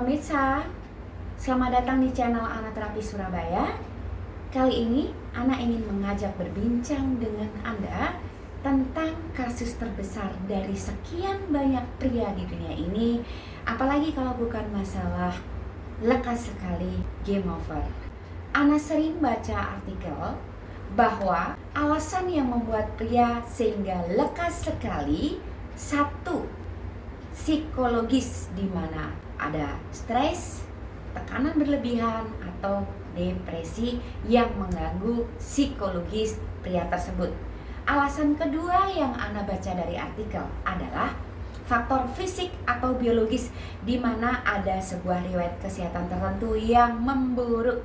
pemirsa, selamat datang di channel Ana Terapi Surabaya. Kali ini Ana ingin mengajak berbincang dengan Anda tentang kasus terbesar dari sekian banyak pria di dunia ini. Apalagi kalau bukan masalah lekas sekali game over. Ana sering baca artikel bahwa alasan yang membuat pria sehingga lekas sekali, satu, psikologis, di mana ada stres, tekanan berlebihan, atau depresi yang mengganggu psikologis pria tersebut. Alasan kedua yang Ana baca dari artikel adalah faktor fisik atau biologis, di mana ada sebuah riwayat kesehatan tertentu yang memburuk.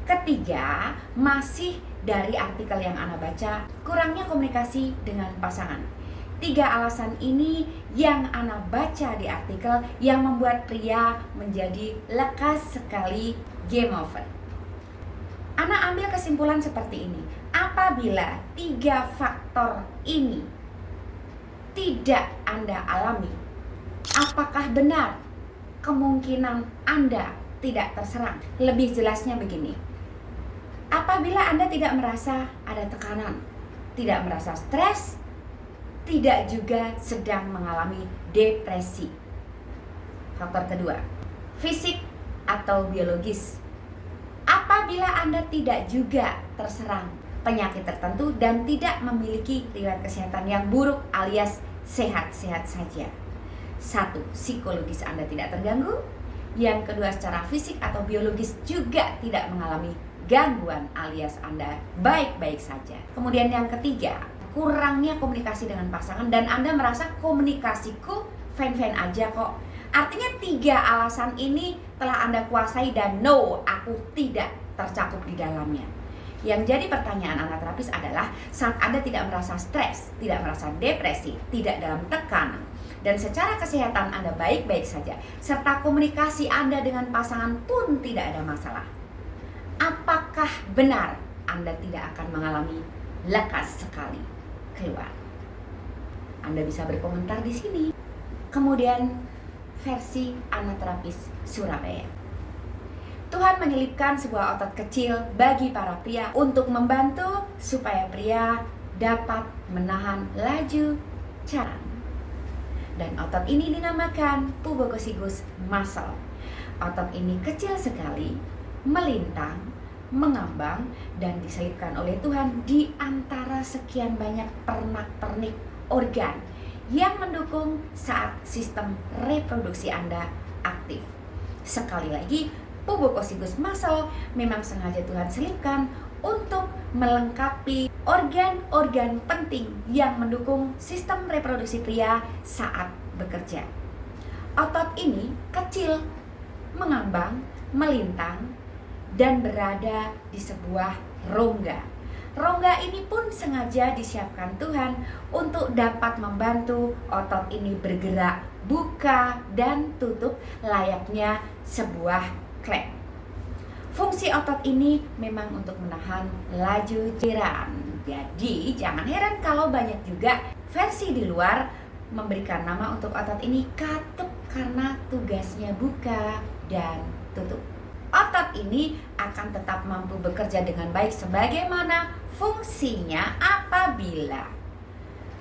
Ketiga, masih dari artikel yang Ana baca, kurangnya komunikasi dengan pasangan. Tiga alasan ini yang Ana baca di artikel yang membuat pria menjadi lekas sekali game over. Ana ambil kesimpulan seperti ini. Apabila tiga faktor ini tidak Anda alami, apakah benar kemungkinan Anda tidak terserang? Lebih jelasnya begini. Apabila Anda tidak merasa ada tekanan, tidak merasa stres, tidak juga sedang mengalami depresi. Faktor kedua, fisik atau biologis. Apabila Anda tidak juga terserang penyakit tertentu dan tidak memiliki riwayat kesehatan yang buruk alias sehat-sehat saja. Satu, psikologis Anda tidak terganggu. Yang kedua, secara fisik atau biologis juga tidak mengalami gangguan alias Anda baik-baik saja. Kemudian yang ketiga, kurangnya komunikasi dengan pasangan dan Anda merasa komunikasiku fine-fine aja kok. Artinya tiga alasan ini telah Anda kuasai dan no, aku tidak tercakup di dalamnya. Yang jadi pertanyaan anak terapis adalah saat Anda tidak merasa stres, tidak merasa depresi, tidak dalam tekanan, dan secara kesehatan Anda baik-baik saja, serta komunikasi Anda dengan pasangan pun tidak ada masalah. Apakah benar Anda tidak akan mengalami lekas sekali keluar? Anda bisa berkomentar di sini. Kemudian versi Ana Terapis Surabaya. Tuhan menyelipkan sebuah otot kecil bagi para pria untuk membantu supaya pria dapat menahan laju jalan. Dan otot ini dinamakan pubococcygus muscle. Otot ini kecil sekali, melintang, mengambang, dan diselipkan oleh Tuhan di antara sekian banyak pernak-pernik organ yang mendukung saat sistem reproduksi Anda aktif. Sekali lagi, pubococcygus muscle memang sengaja Tuhan selipkan untuk melengkapi organ-organ penting yang mendukung sistem reproduksi pria saat bekerja. Otot ini kecil, mengambang, melintang, dan berada di sebuah rongga. Rongga ini pun sengaja disiapkan Tuhan untuk dapat membantu otot ini bergerak, buka dan tutup layaknya sebuah klep. Fungsi otot ini memang untuk menahan laju jalan. Jadi jangan heran kalau banyak juga versi di luar memberikan nama untuk otot ini katup karena tugasnya buka dan tutup. Otot ini akan tetap mampu bekerja dengan baik sebagaimana fungsinya apabila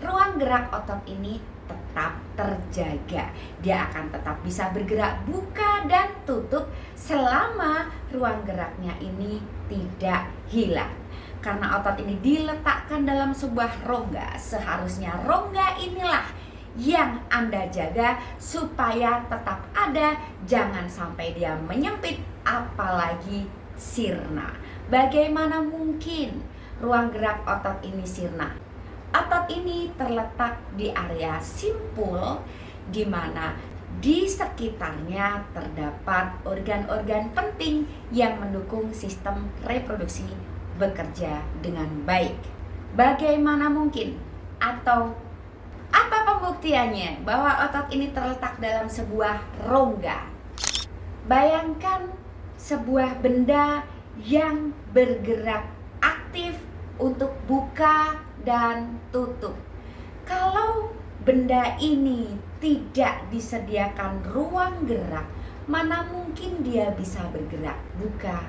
ruang gerak otot ini tetap terjaga. Dia akan tetap bisa bergerak buka dan tutup selama ruang geraknya ini tidak hilang. Karena otot ini diletakkan dalam sebuah rongga, seharusnya rongga inilah yang Anda jaga supaya tetap ada, jangan sampai dia menyempit apalagi sirna. Bagaimana mungkin ruang gerak otot ini sirna? Otot ini terletak di area simpul di mana di sekitarnya terdapat organ-organ penting yang mendukung sistem reproduksi bekerja dengan baik. Bagaimana mungkin atau apa pembuktiannya bahwa otot ini terletak dalam sebuah rongga? Bayangkan sebuah benda yang bergerak aktif untuk buka dan tutup. Kalau benda ini tidak disediakan ruang gerak, mana mungkin dia bisa bergerak, buka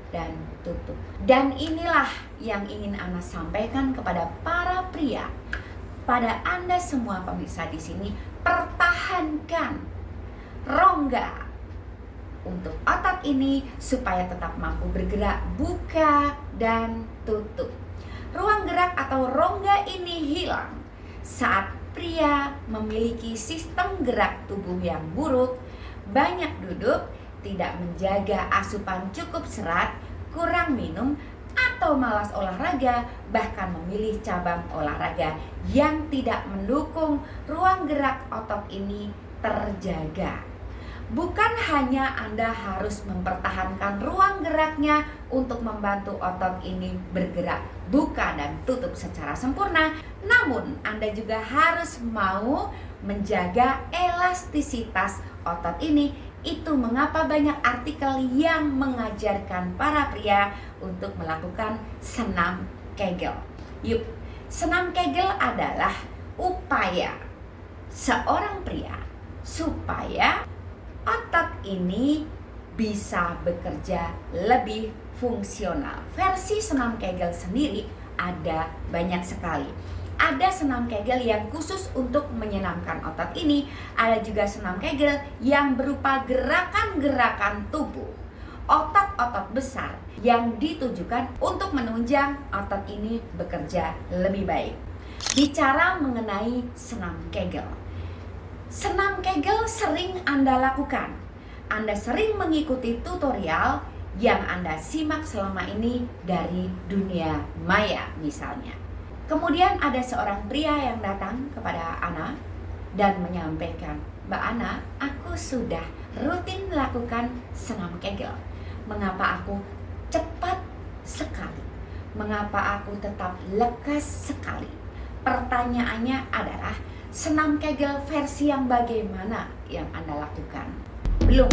dan tutup. Dan inilah yang ingin Ana sampaikan kepada para pria. Pada Anda semua pemirsa di sini, pertahankan rongga untuk otot ini supaya tetap mampu bergerak, buka dan tutup. Ruang gerak atau rongga ini hilang saat pria memiliki sistem gerak tubuh yang buruk, banyak duduk, tidak menjaga asupan cukup serat, kurang minum, atau malas olahraga, bahkan memilih cabang olahraga yang tidak mendukung ruang gerak otot ini terjaga. Bukan hanya Anda harus mempertahankan ruang geraknya untuk membantu otot ini bergerak, buka dan tutup secara sempurna, namun Anda juga harus mau menjaga elastisitas otot ini. Itu mengapa banyak artikel yang mengajarkan para pria untuk melakukan senam Kegel. Yuk, senam Kegel adalah upaya seorang pria supaya otot ini bisa bekerja lebih fungsional. Versi senam Kegel sendiri ada banyak sekali. Ada senam Kegel yang khusus untuk menyenamkan otot ini. Ada juga senam Kegel yang berupa gerakan-gerakan tubuh, otot-otot besar yang ditujukan untuk menunjang otot ini bekerja lebih baik. Bicara mengenai senam Kegel, senam Kegel sering Anda lakukan. Anda sering mengikuti tutorial yang Anda simak selama ini dari dunia maya misalnya. Kemudian ada seorang pria yang datang kepada Ana dan menyampaikan, "Mbak Ana, aku sudah rutin melakukan senam Kegel. Mengapa aku cepat sekali? Mengapa aku tetap lekas sekali?" Pertanyaannya adalah, senam Kegel versi yang bagaimana yang Anda lakukan? Belum